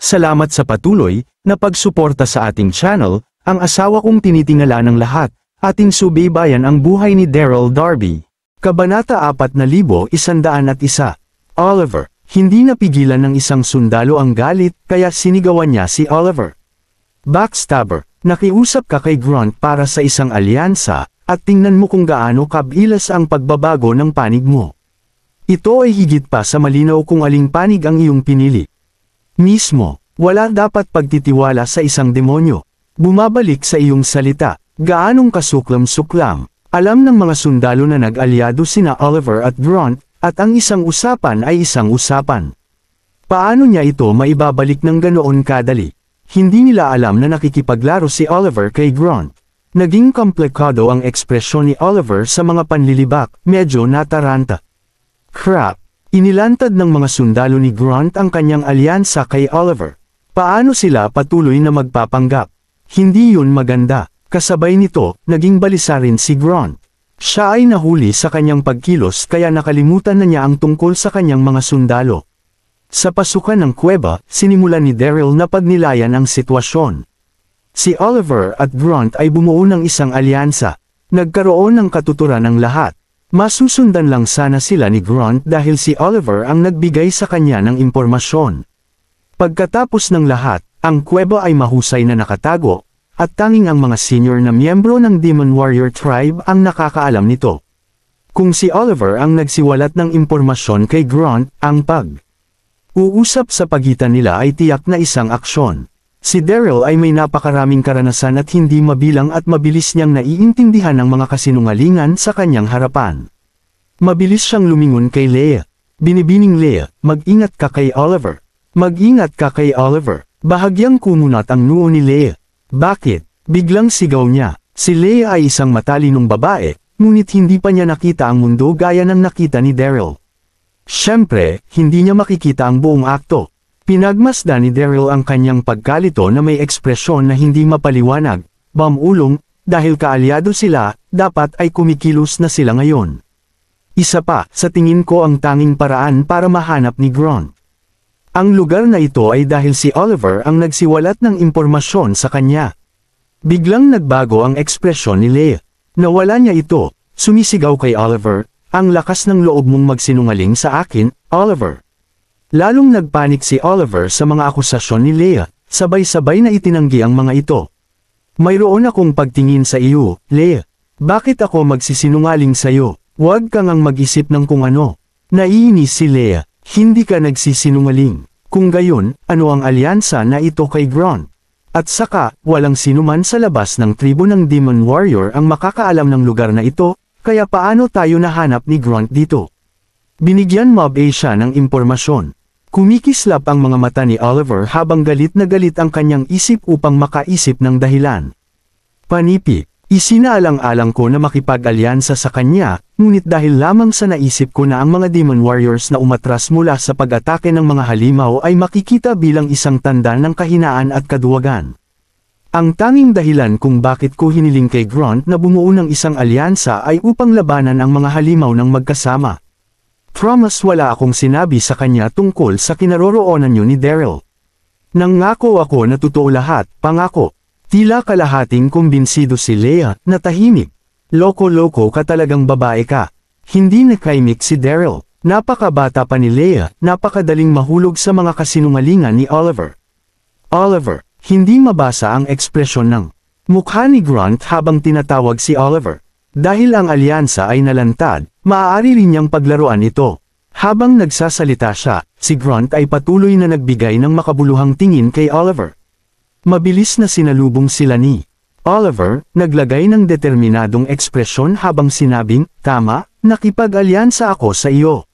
Salamat sa patuloy na pagsuporta sa ating channel. Ang asawa kong tinitingala ng lahat, ating subaybayan ang buhay ni Daryl Darby. Kabanata 4101. Oliver. Hindi napigilan ng isang sundalo ang galit, kaya sinigawan niya si Oliver. Backstabber, nakiusap ka kay Grunt para sa isang alyansa, at tingnan mo kung gaano kabilas ang pagbabago ng panig mo. Ito ay higit pa sa malinaw kung aling panig ang iyong pinili. Mismo, wala dapat pagtitiwala sa isang demonyo. Bumabalik sa iyong salita, gaanong kasuklam-suklam. Alam ng mga sundalo na nag-alyado sina Oliver at Grunt, at ang isang usapan ay isang usapan. Paano niya ito maibabalik ng ganoon kadali? Hindi nila alam na nakikipaglaro si Oliver kay Grunt. Naging komplikado ang ekspresyon ni Oliver sa mga panlilibak, medyo nataranta. Crap! Inilantad ng mga sundalo ni Grunt ang kanyang alyansa kay Oliver. Paano sila patuloy na magpapanggap? Hindi yun maganda. Kasabay nito, naging balisa rin si Grunt. Siya ay nahuli sa kanyang pagkilos kaya nakalimutan na niya ang tungkol sa kanyang mga sundalo. Sa pasukan ng kuweba, sinimulan ni Daryl na pagnilayan ang sitwasyon. Si Oliver at Grunt ay bumuo ng isang alyansa. Nagkaroon ng katuturan ng lahat. Masusundan lang sana sila ni Grunt dahil si Oliver ang nagbigay sa kanya ng impormasyon. Pagkatapos ng lahat, ang kuweba ay mahusay na nakatago, at tanging ang mga senior na miyembro ng Demon Warrior Tribe ang nakakaalam nito. Kung si Oliver ang nagsiwalat ng impormasyon kay Grunt, ang pag-uusap sa pagitan nila ay tiyak na isang aksyon. Si Daryl ay may napakaraming karanasan at hindi mabilang at mabilis niyang naiintindihan ang mga kasinungalingan sa kanyang harapan. Mabilis siyang lumingon kay Leah. Binibining Leah, mag-ingat ka kay Oliver. Mag-ingat ka kay Oliver. Bahagyang kumunat ang noo ni Leah. Bakit? Biglang sigaw niya. Si Leah ay isang matalinong babae, ngunit hindi pa niya nakita ang mundo gaya ng nakita ni Daryl. Siyempre, hindi niya makikita ang buong akto. Pinagmasdan ni Daryl ang kanyang pagkalito na may ekspresyon na hindi mapaliwanag, bamulong, dahil kaalyado sila, dapat ay kumikilos na sila ngayon. Isa pa, sa tingin ko ang tanging paraan para mahanap ni Grunt. Ang lugar na ito ay dahil si Oliver ang nagsiwalat ng impormasyon sa kanya. Biglang nagbago ang ekspresyon ni Leah. Nawala niya ito, sumisigaw kay Oliver, ang lakas ng loob mong magsinungaling sa akin, Oliver. Lalong nagpanik si Oliver sa mga akusasyon ni Leah, sabay-sabay na itinanggi ang mga ito. Mayroon akong pagtingin sa iyo, Leah. Bakit ako magsisinungaling sa iyo? Huwag kang ang mag-isip ng kung ano. Naiinis si Leah, hindi ka nagsisinungaling. Kung gayon, ano ang alyansa na ito kay Grunt? At saka, walang sinuman sa labas ng tribo ng Demon Warrior ang makakaalam ng lugar na ito, kaya paano tayo nahanap ni Grunt dito? Binigyan Mob A siya ng impormasyon. Kumikislap ang mga mata ni Oliver habang galit na galit ang kanyang isip upang makaisip ng dahilan. Panipi, isinaalang-alang ko na makipag-alyansa sa kanya, ngunit dahil lamang sa naisip ko na ang mga Demon Warriors na umatras mula sa pag-atake ng mga halimaw ay makikita bilang isang tanda ng kahinaan at kaduwagan. Ang tanging dahilan kung bakit ko hiniling kay Grunt na bumuo ng isang alyansa ay upang labanan ang mga halimaw ng magkasama. Promise wala akong sinabi sa kanya tungkol sa kinaroroonan niyo ni Daryl. Nangako ako na totoo lahat, pangako. Tila kalahating kumbinsido si Leah na tahimik. Loko-loko ka talagang babae ka. Hindi nakaimik si Daryl. Napakabata pa ni Leah, napakadaling mahulog sa mga kasinungalingan ni Oliver. Oliver, hindi mabasa ang ekspresyon ng mukha ni Grunt habang tinatawag si Oliver. Dahil ang alyansa ay nalantad, maaari rin niyang paglaruan ito. Habang nagsasalita siya, si Grunt ay patuloy na nagbigay ng makabuluhang tingin kay Oliver. Mabilis na sinalubong sila ni Oliver, naglagay ng determinadong ekspresyon habang sinabing, tama, nakipag-alyansa ako sa iyo.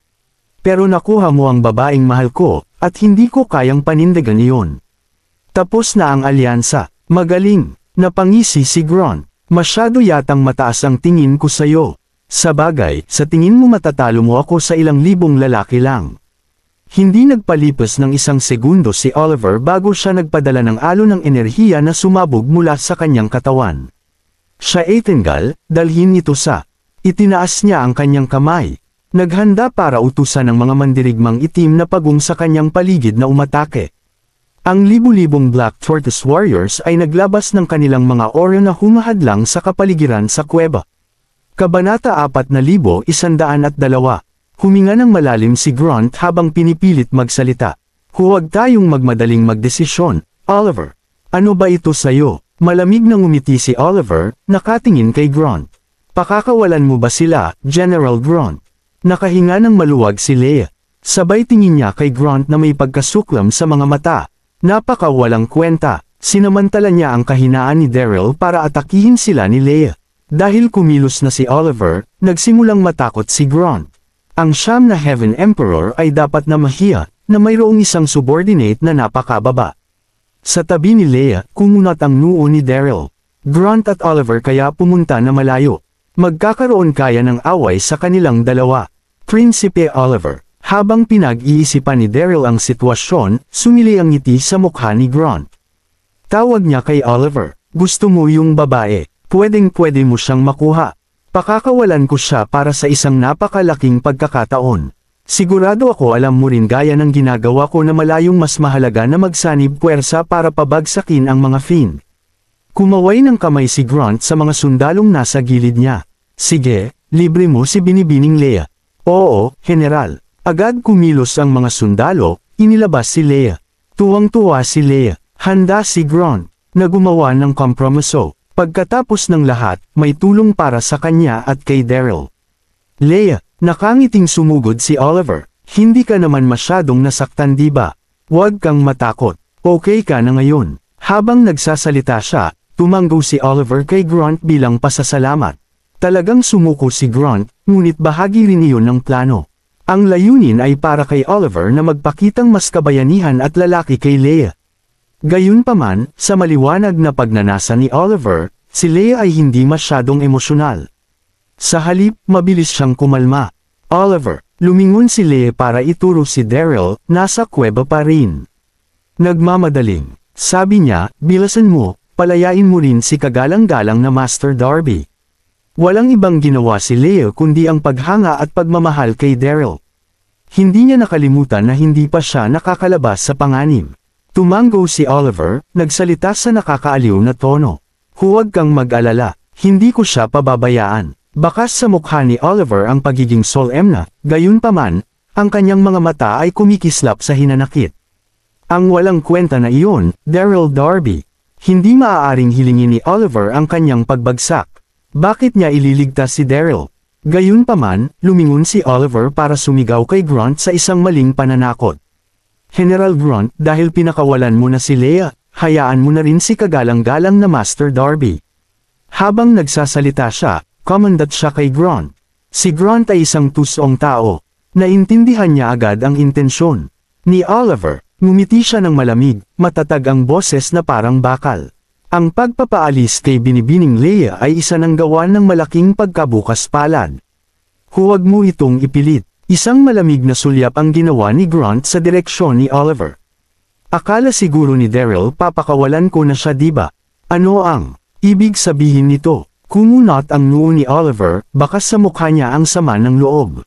Pero nakuha mo ang babaeng mahal ko, at hindi ko kayang panindigan iyon. Tapos na ang alyansa, magaling, napangisi si Grunt. Masyado yatang mataas ang tingin ko sa iyo. Sabagay, sa tingin mo matatalo mo ako sa ilang libong lalaki lang. Hindi nagpalipas ng isang segundo si Oliver bago siya nagpadala ng alon ng enerhiya na sumabog mula sa kanyang katawan. Siya ay tingal, dalhin ito sa. Itinaas niya ang kanyang kamay. Naghanda para utusan ng mga mandirigmang itim na pagong sa kanyang paligid na umatake. Ang libu-libong Black Tortoise Warriors ay naglabas ng kanilang mga oro na humahadlang sa kapaligiran sa kuweba. Kabanata 4102. Huminga ng malalim si Grant habang pinipilit magsalita. Huwag tayong magmadaling magdesisyon, Oliver. Ano ba ito sayo? Malamig na ngumiti si Oliver, nakatingin kay Grant. Pakakawalan mo ba sila, General Grant? Nakahinga ng maluwag si Leia. Sabay tingin niya kay Grant na may pagkasuklam sa mga mata. Napakawalang kwenta. Sinamantala niya ang kahinaan ni Daryl para atakihin sila ni Leia. Dahil kumilos na si Oliver, nagsimulang matakot si Grant. Ang siyam na Heaven Emperor ay dapat na mahiya, na mayroong isang subordinate na napakababa. Sa tabi ni Leia, kumunat ang noo ni Daryl. Grant at Oliver kaya pumunta na malayo. Magkakaroon kaya ng away sa kanilang dalawa. Prinsipe Oliver. Habang pinag-iisipan ni Daryl ang sitwasyon, sumili ang ngiti sa mukha ni Grant. Tawag niya kay Oliver, gusto mo yung babae, pwedeng-pwede mo siyang makuha. Pakakawalan ko siya para sa isang napakalaking pagkakataon. Sigurado ako alam mo rin gaya ng ginagawa ko na malayong mas mahalaga na magsanib puwersa para pabagsakin ang mga Finn. Kumaway ng kamay si Grant sa mga sundalong nasa gilid niya. Sige, libre mo si Binibining Leia. Oo, General. Agad kumilos ang mga sundalo, inilabas si Leia. Tuwang-tuwa si Leia. Handa si Grant na gumawa ng kompromiso. Pagkatapos ng lahat, may tulong para sa kanya at kay Daryl. Leia, nakangiting sumugod si Oliver. Hindi ka naman masyadong nasaktan diba? Huwag kang matakot. Okay ka na ngayon. Habang nagsasalita siya, tumanggo si Oliver kay Grant bilang pasasalamat. Talagang sumuko si Grant, ngunit bahagi rin iyon ng plano. Ang layunin ay para kay Oliver na magpakitang mas kabayanihan at lalaki kay Leia. Gayunpaman, sa maliwanag na pagnanasa ni Oliver, si Leia ay hindi masyadong emosyonal. Sa halip, mabilis siyang kumalma. Oliver, lumingon si Leia para ituro si Daryl, nasa kuweba pa rin. Nagmamadaling, sabi niya, bilasan mo, palayain mo rin si kagalang-galang na Master Darby. Walang ibang ginawa si Leia kundi ang paghanga at pagmamahal kay Daryl. Hindi niya nakalimutan na hindi pa siya nakakalabas sa panganib. Tumanggo si Oliver, nagsalita sa nakakaaliw na tono. Huwag kang mag-alala, hindi ko siya pababayaan. Bakas sa mukha ni Oliver ang pagiging solemn, gayunpaman, ang kanyang mga mata ay kumikislap sa hinanakit. Ang walang kwenta na iyon, Daryl Darby. Hindi maaaring hilingin ni Oliver ang kanyang pagbagsak. Bakit niya ililigtas si Daryl? Gayunpaman, lumingon si Oliver para sumigaw kay Grant sa isang maling pananakot. General Grant, dahil pinakawalan mo na si Leia, hayaan mo na rin si kagalang-galang na Master Darby. Habang nagsasalita siya, commandant siya kay Grant. Si Grant ay isang tusong tao. Naintindihan niya agad ang intensyon ni Oliver. Ngumiti siya ng malamig, matatag ang boses na parang bakal. Ang pagpapaalis kay Binibining Leia ay isa ng gawa ng malaking pagkabukas palad. Huwag mo itong ipilit. Isang malamig na sulyap ang ginawa ni Grant sa direksyon ni Oliver. Akala siguro ni Daryl papakawalan ko na siya diba? Ano ang ibig sabihin nito? Kumunat ang noo ni Oliver, bakas sa mukha niya ang sama ng loob.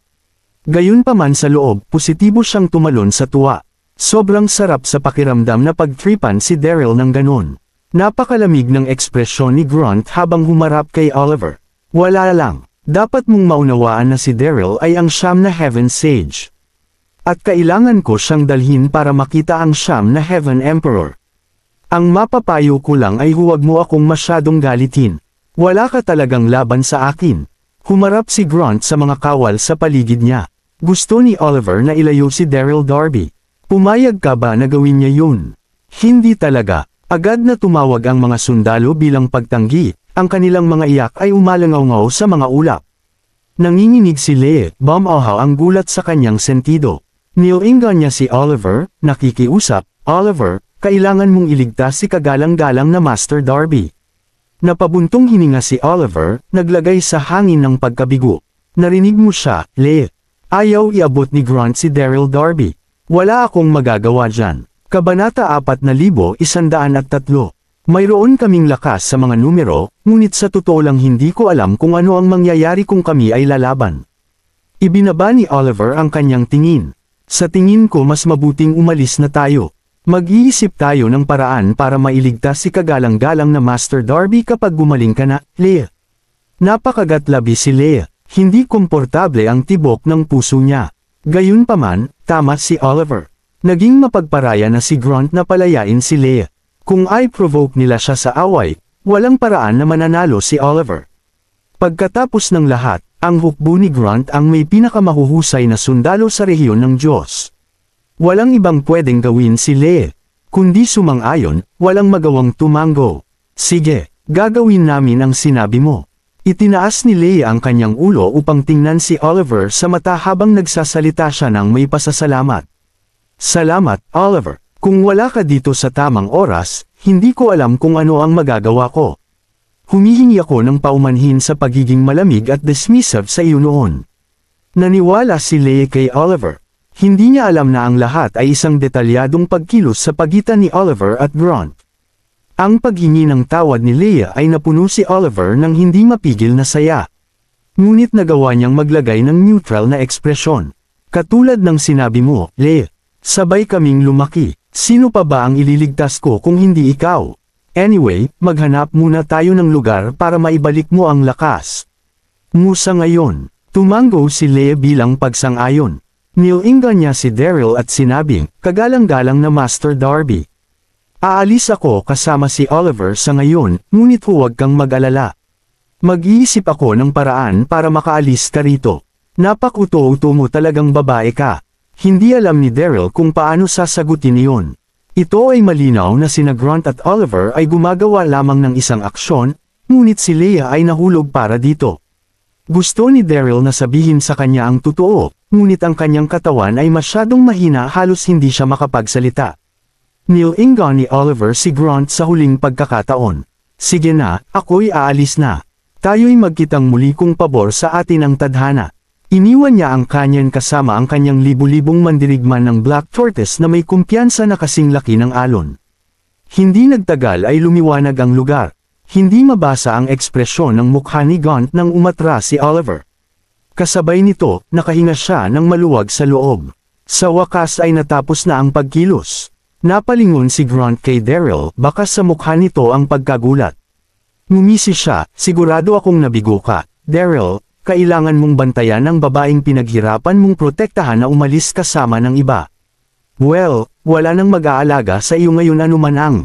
Gayunpaman sa loob, positibo siyang tumalon sa tuwa. Sobrang sarap sa pakiramdam na pagtripan si Daryl ng ganon. Napakalamig ng ekspresyon ni Grant habang humarap kay Oliver. Wala lang, dapat mong maunawaan na si Daryl ay ang siyam na Heaven Sage. At kailangan ko siyang dalhin para makita ang siyam na Heaven Emperor. Ang mapapayo ko lang ay huwag mo akong masyadong galitin. Wala ka talagang laban sa akin. Humarap si Grant sa mga kawal sa paligid niya. Gusto ni Oliver na ilayo si Daryl Darby. Pumayag ka ba na gawin niya yun? Hindi talaga. Agad na tumawag ang mga sundalo bilang pagtanggi, ang kanilang mga iyak ay umalangaw-ngaw sa mga ulap. Nanginginig si Leia, bumahaw ang gulat sa kanyang sentido. Nilingan niya si Oliver, nakikiusap, Oliver, kailangan mong iligtas si kagalang-galang na Master Darby. Napabuntong hininga si Oliver, naglagay sa hangin ng pagkabigo. Narinig mo siya, Leia. Ayaw iabot ni Grant si Daryl Darby. Wala akong magagawa dyan. Kabanata 4103. Mayroon kaming lakas sa mga numero, ngunit sa totoo lang hindi ko alam kung ano ang mangyayari kung kami ay lalaban. Ibinaba ni Oliver ang kanyang tingin. Sa tingin ko mas mabuting umalis na tayo. Mag-iisip tayo ng paraan para mailigtas si kagalang-galang na Master Darby kapag gumaling ka na, Leia. Napakagatlabi si Leia, hindi komportable ang tibok ng puso niya. Gayunpaman, tama si Oliver. Naging mapagparaya na si Grant na palayain si Leia. Kung i-provoke nila siya sa away, walang paraan na mananalo si Oliver. Pagkatapos ng lahat, ang hukbo ni Grant ang may pinakamahuhusay na sundalo sa rehiyon ng Diyos. Walang ibang pwedeng gawin si Leia. Kundi sumang-ayon, walang magawang tumango. Sige, gagawin namin ang sinabi mo. Itinaas ni Leia ang kanyang ulo upang tingnan si Oliver sa mata habang nagsasalita siya ng may pasasalamat. Salamat, Oliver. Kung wala ka dito sa tamang oras, hindi ko alam kung ano ang magagawa ko. Humihingi ako ng paumanhin sa pagiging malamig at dismissive sa iyo noon. Naniwala si Leia kay Oliver. Hindi niya alam na ang lahat ay isang detalyadong pagkilos sa pagitan ni Oliver at Grant. Ang paghingi ng tawad ni Leia ay napuno si Oliver ng hindi mapigil na saya. Ngunit nagawa niyang maglagay ng neutral na ekspresyon. Katulad ng sinabi mo, Leia. Sabay kaming lumaki, sino pa ba ang ililigtas ko kung hindi ikaw? Anyway, maghanap muna tayo ng lugar para maibalik mo ang lakas. Musa ngayon, tumango si Leia bilang pagsang-ayon. Nilingan niya si Daryl at sinabing, kagalang-galang na Master Darby. Aalis ako kasama si Oliver sa ngayon, ngunit huwag kang mag-alala. Mag-iisip ako ng paraan para makaalis ka rito. Napakuto-uto mo talagang babae ka. Hindi alam ni Daryl kung paano sasagutin iyon. Ito ay malinaw na sina Grant at Oliver ay gumagawa lamang ng isang aksyon, ngunit si Leia ay nahulog para dito. Gusto ni Daryl na sabihin sa kanya ang totoo, ngunit ang kanyang katawan ay masyadong mahina halos hindi siya makapagsalita. Nilingan ni Oliver si Grant sa huling pagkakataon. Sige na, ako'y aalis na. Tayo'y magkitang muli kung pabor sa atin ang tadhana. Iniwan niya ang kanyan kasama ang kanyang libu-libong mandirigman ng Black Tortoise na may kumpiyansa na kasing laki ng alon. Hindi nagtagal ay lumiwanag ang lugar. Hindi mabasa ang ekspresyon ng mukha ni Grant nang umatras si Oliver. Kasabay nito, nakahinga siya ng maluwag sa loob. Sa wakas ay natapos na ang pagkilos. Napalingon si Grant kay Daryl, baka sa mukha nito ang pagkagulat. Ngumisi siya, sigurado akong nabigo ka, Daryl. Kailangan mong bantayan ang babaeng pinaghirapan mong protektahan na umalis kasama ng iba. Well, wala nang mag-aalaga sa iyo ngayon anuman ang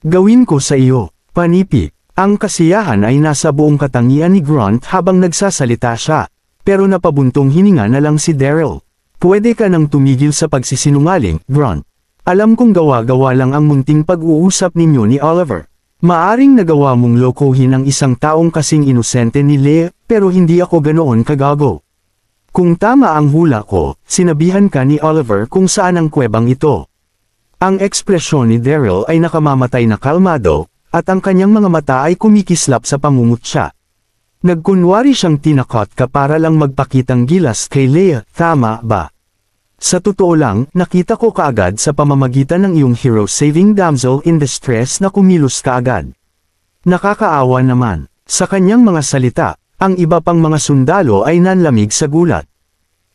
gawin ko sa iyo, panipi. Ang kasiyahan ay nasa buong katangian ni Grant habang nagsasalita siya, pero napabuntong hininga na lang si Daryl. Pwede ka nang tumigil sa pagsisinungaling, Grant. Alam kong gawa-gawa lang ang munting pag-uusap ninyo ni Oliver. Maaring nagawa mong lokohin ang isang taong kasing inosente ni Leia, pero hindi ako ganoon kagago. Kung tama ang hula ko, sinabihan ka ni Oliver kung saan ang kwebang ito. Ang ekspresyon ni Daryl ay nakamamatay na kalmado, at ang kanyang mga mata ay kumikislap sa pangungutya. Nagkunwari siyang tinakot ka para lang magpakitang gilas kay Leia, tama ba? Sa totoo lang, nakita ko kaagad sa pamamagitan ng iyong hero-saving damsel in distress na kumilos kaagad. Nakakaawa naman. Sa kanyang mga salita, ang iba pang mga sundalo ay nanlamig sa gulat.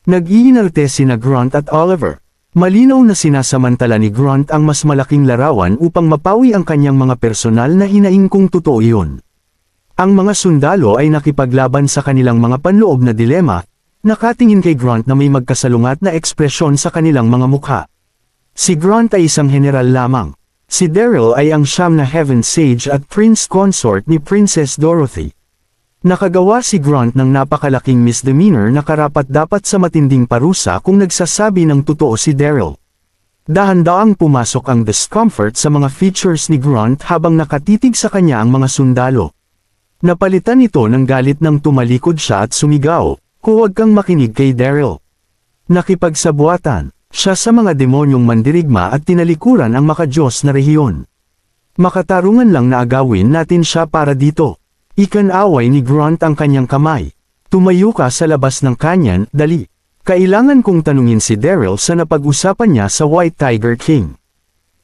Nag-iinarte sina Grant at Oliver. Malinaw na sinasamantala ni Grant ang mas malaking larawan upang mapawi ang kanyang mga personal na hinaing kung totoo iyon. Ang mga sundalo ay nakipaglaban sa kanilang mga panloob na dilema, nakatingin kay Grant na may magkasalungat na ekspresyon sa kanilang mga mukha. Si Grant ay isang general lamang. Si Daryl ay ang siyam na Heaven Sage at Prince Consort ni Princess Dorothy. Nakagawa si Grant ng napakalaking misdemeanor na karapat-dapat sa matinding parusa kung nagsasabi ng totoo si Daryl. Dahan-daang pumasok ang discomfort sa mga features ni Grant habang nakatitig sa kanya ang mga sundalo. Napalitan ito ng galit nang tumalikod siya at sumigaw. Huwag kang makinig kay Daryl. Nakipagsabuatan siya sa mga demonyong mandirigma at tinalikuran ang makadiyos na rehiyon. Makatarungan lang na agawin natin siya para dito. Ikanaway ni Grant ang kanyang kamay. Tumayo ka sa labas ng kanyan, dali. Kailangan kong tanungin si Daryl sa napag-usapan niya sa White Tiger King.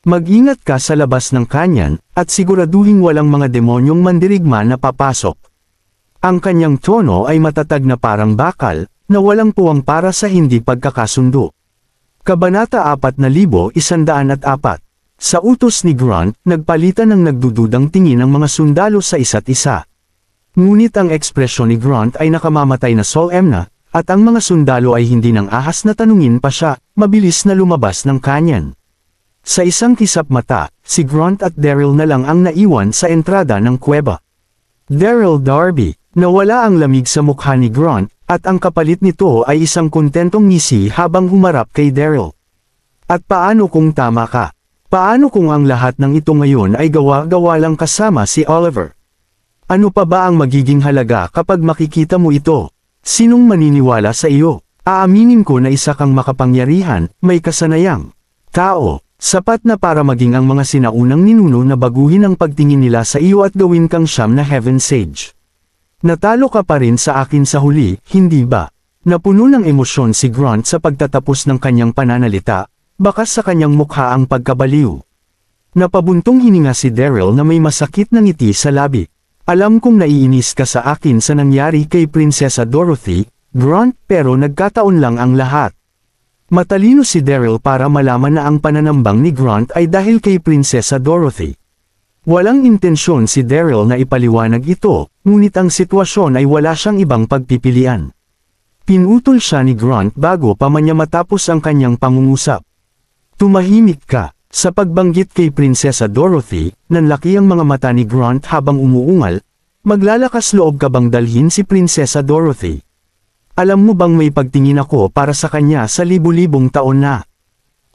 Mag-ingat ka sa labas ng kanyan, at siguraduhin walang mga demonyong mandirigma na papasok. Ang kanyang tono ay matatag na parang bakal, na walang puwang para sa hindi pagkakasundo. Kabanata 4104. Sa utos ni Grunt, nagpalitan ng nagdududang tingin ang mga sundalo sa isa't isa. Ngunit ang ekspresyon ni Grunt ay nakamamatay na solemn na, at ang mga sundalo ay hindi nang ahas na tanungin pa siya, mabilis na lumabas ng kanyan. Sa isang kisap mata, si Grunt at Daryl na lang ang naiwan sa entrada ng kuweba. Daryl Darby, nawala ang lamig sa mukha ni Grunt, at ang kapalit nito ay isang kontentong ngisi habang humarap kay Daryl. At paano kung tama ka? Paano kung ang lahat ng ito ngayon ay gawa-gawa lang kasama si Oliver? Ano pa ba ang magiging halaga kapag makikita mo ito? Sinong maniniwala sa iyo? Aaminin ko na isa kang makapangyarihan, may kasanayang tao, sapat na para maging ang mga sinaunang ninuno na baguhin ang pagtingin nila sa iyo at gawin kang siyam na Heaven Sage. Natalo ka pa rin sa akin sa huli, hindi ba? Napuno ng emosyon si Grunt sa pagtatapos ng kanyang pananalita, bakas sa kanyang mukha ang pagkabaliw. Napabuntong hininga si Daryl na may masakit na ngiti sa labi. Alam kong naiinis ka sa akin sa nangyari kay Prinsesa Dorothy, Grunt, pero nagkataon lang ang lahat. Matalino si Daryl para malaman na ang pananambang ni Grunt ay dahil kay Prinsesa Dorothy. Walang intensyon si Daryl na ipaliwanag ito, ngunit ang sitwasyon ay wala siyang ibang pagpipilian. Pinutol siya ni Grunt bago pa man niya matapos ang kanyang pangungusap. Tumahimik ka. Sa pagbanggit kay Prinsesa Dorothy, nanlaki ang mga mata ni Grunt habang umuungal, maglalakas loob ka bang dalhin si Prinsesa Dorothy? Alam mo bang may pagtingin ako para sa kanya sa libu-libong taon na?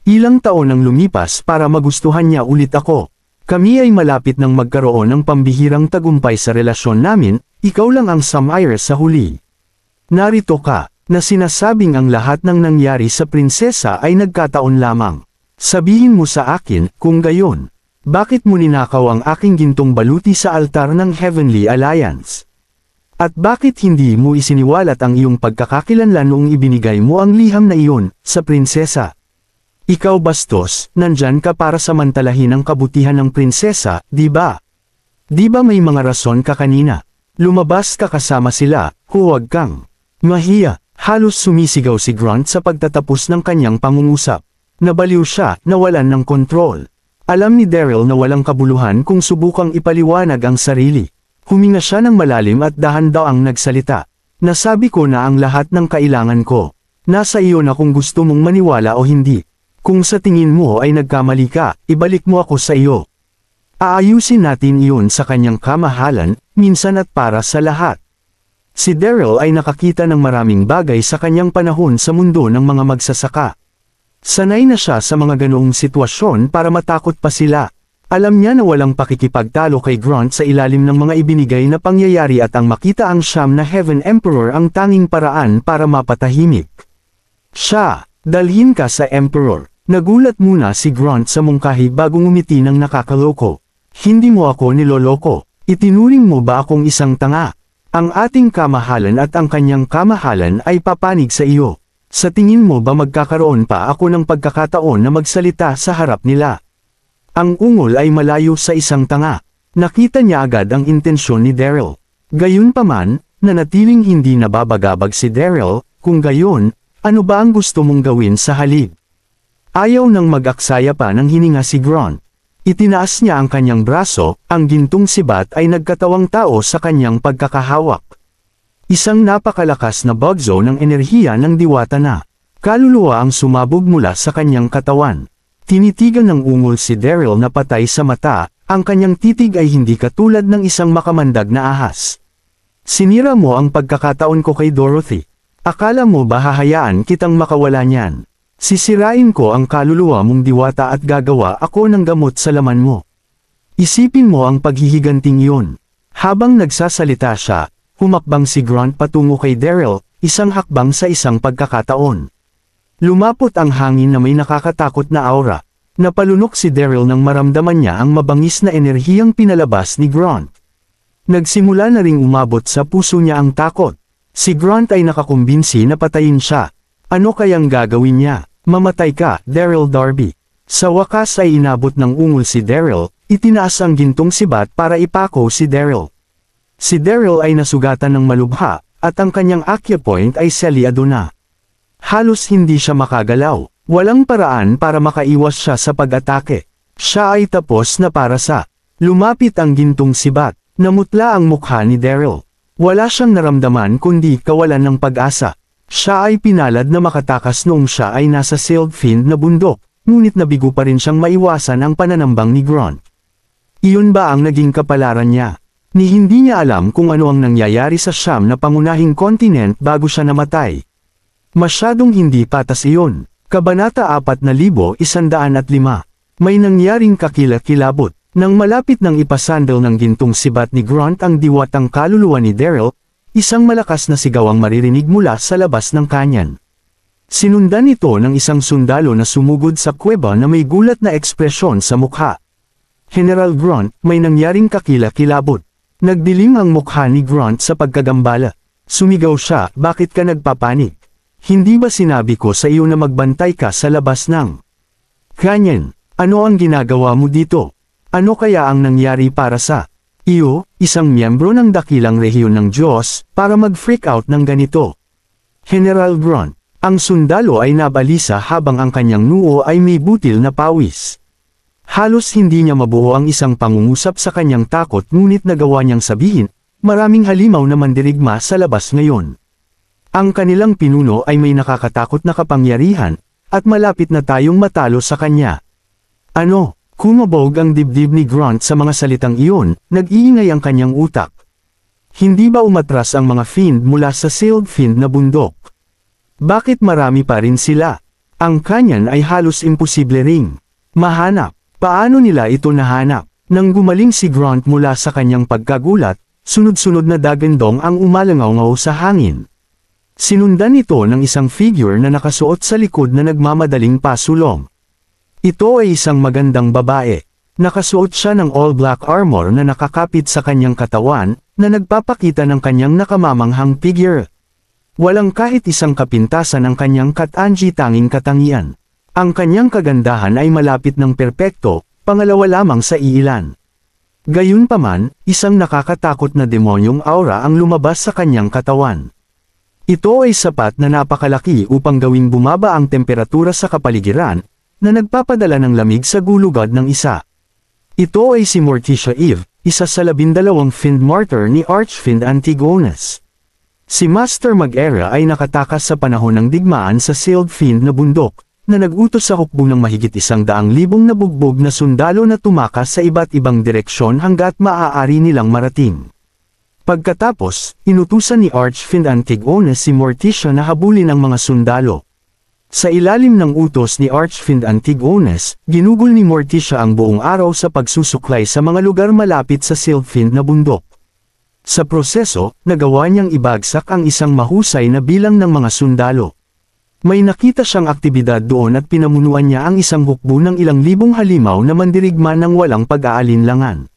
Ilang taon ang lumipas para magustuhan niya ulit ako. Kami ay malapit ng magkaroon ng pambihirang tagumpay sa relasyon namin, ikaw lang ang sumire sa huli. Narito ka, na sinasabing ang lahat ng nangyari sa prinsesa ay nagkataon lamang. Sabihin mo sa akin, kung gayon, bakit mo ninakaw ang aking gintong baluti sa altar ng Heavenly Alliance? At bakit hindi mo isiniwalat ang iyong pagkakakilanlan noong ibinigay mo ang liham na iyon, sa prinsesa? Ikaw bastos, nandyan ka para samantalahin ang kabutihan ng prinsesa, di ba? Di ba may mga rason ka kanina? Lumabas ka kasama sila, huwag kang mahiya. Halos sumisigaw si Grunt sa pagtatapos ng kanyang pangungusap. Nabaliw siya, nawalan ng kontrol. Alam ni Daryl na walang kabuluhan kung subukang ipaliwanag ang sarili. Huminga siya ng malalim at dahan-daang nagsalita. Nasabi ko na ang lahat ng kailangan ko. Nasa iyo na kung gusto mong maniwala o hindi. Kung sa tingin mo ay nagkamali ka, ibalik mo ako sa iyo. Aayusin natin iyon sa kanyang kamahalan, minsan at para sa lahat. Si Daryl ay nakakita ng maraming bagay sa kanyang panahon sa mundo ng mga magsasaka. Sanay na siya sa mga ganoong sitwasyon para matakot pa sila. Alam niya na walang pakikipagtalo kay Grunt sa ilalim ng mga ibinigay na pangyayari at ang makita ang siyam na Heaven Emperor ang tanging paraan para mapatahimik. Siya, dalhin ka sa Emperor. Nagulat muna si Grunt sa mungkahi bago ngumiti ng nakakaloko. Hindi mo ako niloloko. Itinuring mo ba akong isang tanga? Ang ating kamahalan at ang kanyang kamahalan ay papanig sa iyo. Sa tingin mo ba magkakaroon pa ako ng pagkakataon na magsalita sa harap nila? Ang ungol ay malayo sa isang tanga. Nakita niya agad ang intensyon ni Daryl. Gayunpaman, nanatiling hindi nababagabag si Daryl, kung gayon, ano ba ang gusto mong gawin sa halip? Ayaw nang mag-aksaya pa ng hininga si Grunt. Itinaas niya ang kanyang braso, ang gintong sibat ay nagkatawang tao sa kanyang pagkakahawak. Isang napakalakas na bagzo ng enerhiya ng diwata na kaluluwa ang sumabog mula sa kanyang katawan. Tinitigan ng ungol si Daryl na patay sa mata, ang kanyang titig ay hindi katulad ng isang makamandag na ahas. Sinira mo ang pagkakataon ko kay Dorothy. Akala mo ba hahayaan kitang makawala niyan? Sisirain ko ang kaluluwa mong diwata at gagawa ako ng gamot sa laman mo. Isipin mo ang paghihiganting iyon. Habang nagsasalita siya, humakbang si Grunt patungo kay Daryl, isang hakbang sa isang pagkakataon. Lumapot ang hangin na may nakakatakot na aura. Napalunok si Daryl nang maramdaman niya ang mabangis na enerhiyang pinalabas ni Grunt. Nagsimula na ring umabot sa puso niya ang takot. Si Grunt ay nakakumbinsi na patayin siya. Ano kayang gagawin niya? Mamatay ka, Daryl Darby. Sa wakas ay inabot ng ungol si Daryl, itinaas ang gintong sibat para ipako si Daryl. Si Daryl ay nasugatan ng malubha, at ang kanyang acupoint ay selyado na. Halos hindi siya makagalaw. Walang paraan para makaiwas siya sa pag-atake. Siya ay tapos na para sa. Lumapit ang gintong sibat. Namutla ang mukha ni Daryl. Wala siyang naramdaman kundi kawalan ng pag-asa. Siya ay pinalad na makatakas noong siya ay nasa sealed field na bundok, ngunit nabigo pa rin siyang maiwasan ang pananambang ni Grunt. Iyon ba ang naging kapalaran niya? Ni hindi niya alam kung ano ang nangyayari sa siyam na pangunahing kontinent bago siya namatay. Masyadong hindi patas iyon. Kabanata 4105. May nangyaring kakilakilabot. Nang malapit ng ipasandal ng gintong sibat ni Grunt ang diwatang kaluluwa ni Daryl, isang malakas na sigaw ang maririnig mula sa labas ng kanyan. Sinundan ito ng isang sundalo na sumugod sa kuweba na may gulat na ekspresyon sa mukha. General Grunt, may nangyaring kakilakilabot. Nagdilim ang mukha ni Grunt sa pagkagambala. Sumigaw siya, bakit ka nagpapanik? Hindi ba sinabi ko sa iyo na magbantay ka sa labas ng kanyan? Ano ang ginagawa mo dito? Ano kaya ang nangyari para sa iyo, isang miyembro ng dakilang rehiyon ng Diyos, para mag-freak out ng ganito? General Grunt, ang sundalo ay nabalisa habang ang kanyang noo ay may butil na pawis. Halos hindi niya mabuo ang isang pangungusap sa kanyang takot ngunit nagawa niyang sabihin, maraming halimaw na mandirigma sa labas ngayon. Ang kanilang pinuno ay may nakakatakot na kapangyarihan, at malapit na tayong matalo sa kanya. Ano? Kumabog ang dibdib ni Grunt sa mga salitang iyon, nag-iingay ang kanyang utak. Hindi ba umatras ang mga fiend mula sa sealed field na bundok? Bakit marami pa rin sila? Ang kanyan ay halos imposible ring mahanap. Paano nila ito nahanap? Nang gumaling si Grunt mula sa kanyang pagkagulat, sunod-sunod na dagandong ang umalangaw-ngaw sa hangin. Sinundan ito ng isang figure na nakasuot sa likod na nagmamadaling pasulong. Ito ay isang magandang babae. Nakasuot siya ng all-black armor na nakakapit sa kanyang katawan, na nagpapakita ng kanyang nakamamanghang figure. Walang kahit isang kapintasan ang kanyang katangi-tanging katangian. Ang kanyang kagandahan ay malapit ng perpekto, pangalawa lamang sa iilan. Gayunpaman, isang nakakatakot na demonyong aura ang lumabas sa kanyang katawan. Ito ay sapat na napakalaki upang gawing bumaba ang temperatura sa kapaligiran, na nagpapadala ng lamig sa gulugad ng isa. Ito ay si Morticia Eve, isa sa 12 Fiend Martyr ni Archfiend Antigonus. Si Master Mag-Era ay nakatakas sa panahon ng digmaan sa sealed fiend na bundok, na nag-utos sa hukbong ng mahigit 100,000 na bugbog na sundalo na tumakas sa iba't ibang direksyon hanggat maaari nilang marating. Pagkatapos, inutusan ni Archfiend Antigonus si Morticia na habulin ang mga sundalo. Sa ilalim ng utos ni Archfiend Antigonus, ginugol ni Morticia ang buong araw sa pagsusuklay sa mga lugar malapit sa sealed fiend na bundok. Sa proseso, nagawa niyang ibagsak ang isang mahusay na bilang ng mga sundalo. May nakita siyang aktibidad doon at pinamunuan niya ang isang hukbo ng ilang libong halimaw na mandirigma ng walang pag-aalinlangan.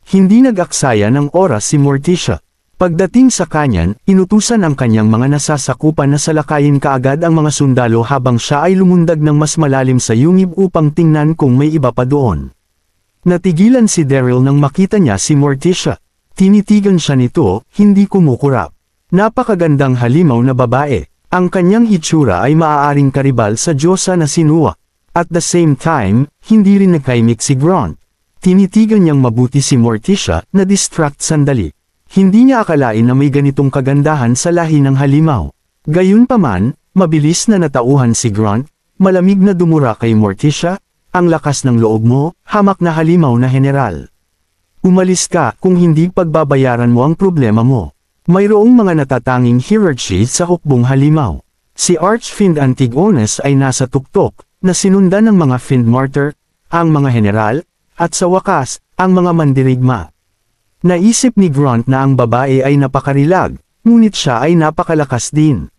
Hindi nag-aksaya ng oras si Morticia. Pagdating sa kanyan, inutusan ang kanyang mga nasasakupan na salakayin kaagad ang mga sundalo habang siya ay lumundag ng mas malalim sa yungib upang tingnan kung may iba pa doon. Natigilan si Daryl nang makita niya si Morticia. Tinitigan siya nito, hindi kumukurap. Napakagandang halimaw na babae. Ang kanyang hitsura ay maaaring karibal sa Diyosa na Sinua. At the same time, hindi rin nakaimik si Grunt. Tinitigan niyang mabuti si Morticia, na distract sandali. Hindi niya akalain na may ganitong kagandahan sa lahi ng halimaw. Gayunpaman, mabilis na natauhan si Grunt, malamig na dumura kay Morticia, ang lakas ng loob mo, hamak na halimaw na general. Umalis ka kung hindi pagbabayaran mo ang problema mo. Mayroong mga natatanging hierarchy sa hukbong halimaw. Si Archfiend Antigonus ay nasa tuktok, na sinundan ng mga Fiend Martyr, ang mga general, at sa wakas, ang mga mandirigma. Naisip ni Grunt na ang babae ay napakarilag, ngunit siya ay napakalakas din.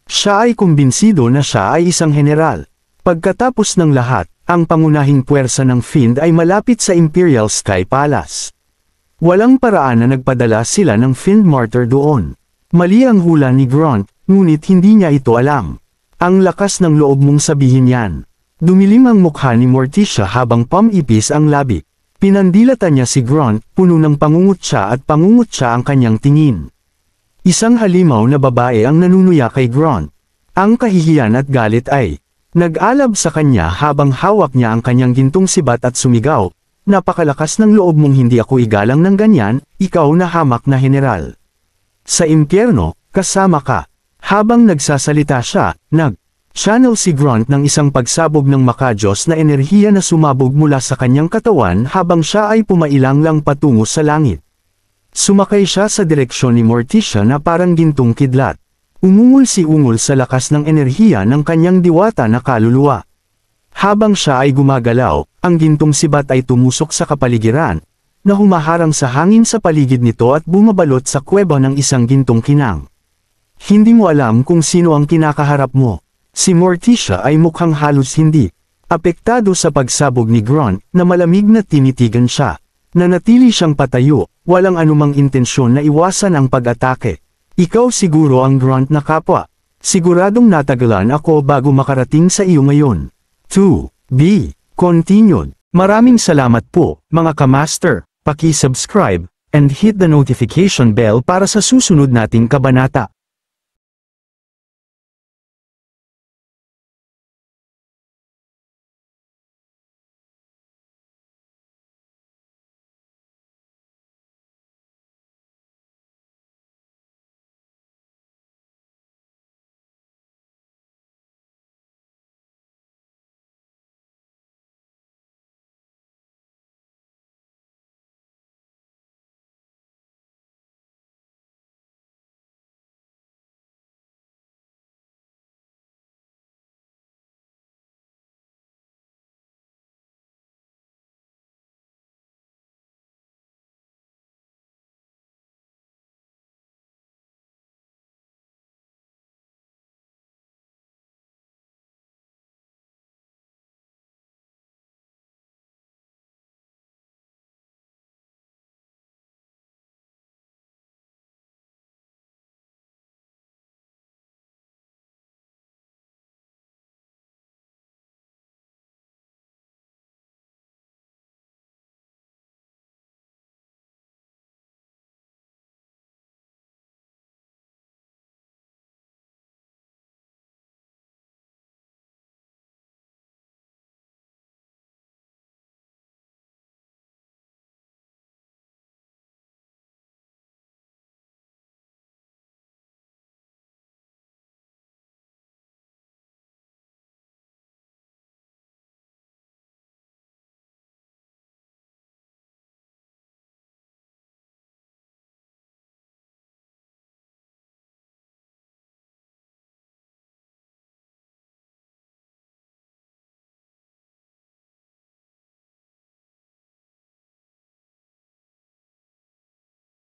Siya ay kumbinsido na siya ay isang general. Pagkatapos ng lahat, ang pangunahing puwersa ng Fiend ay malapit sa Imperial Sky Palace. Walang paraan na nagpadala sila ng Fiend Martyr doon. Mali ang hula ni Grunt, ngunit hindi niya ito alam. Ang lakas ng loob mong sabihin yan. Dumilim ang mukha ni Morticia habang pumipis ang labi. Pinandilatan niya si Grunt, puno ng pangungutya at pangungutya ang kanyang tingin. Isang halimaw na babae ang nanunuya kay Grunt. Ang kahihiyan at galit ay Nag-alab sa kanya habang hawak niya ang kanyang gintong sibat at sumigaw, "Napakalakas ng loob mong hindi ako igalang ng ganyan, ikaw na hamak na general. Sa impyerno, kasama ka." Habang nagsasalita siya, nag-channel si Grunt ng isang pagsabog ng makajos na enerhiya na sumabog mula sa kanyang katawan habang siya ay pumailang lang patungo sa langit. Sumakay siya sa direksyon ni Morticia na parang gintong kidlat. Umungol si Ungol sa lakas ng enerhiya ng kanyang diwata na kaluluwa. Habang siya ay gumagalaw, ang gintong sibat ay tumusok sa kapaligiran, na humaharang sa hangin sa paligid nito at bumabalot sa kuweba ng isang gintong kinang. Hindi mo alam kung sino ang kinakaharap mo. Si Morticia ay mukhang halos hindi apektado sa pagsabog ni Grunt na malamig na tinitigan siya. Nanatili siyang patayo, walang anumang intensyon na iwasan ang pag-atake. "Ikaw siguro ang Grunt na kapwa. Siguradong natagalan ako bago makarating sa iyo ngayon." 2. Continued. Maraming salamat po, mga kamaster. Paki-subscribe, and hit the notification bell para sa susunod nating kabanata.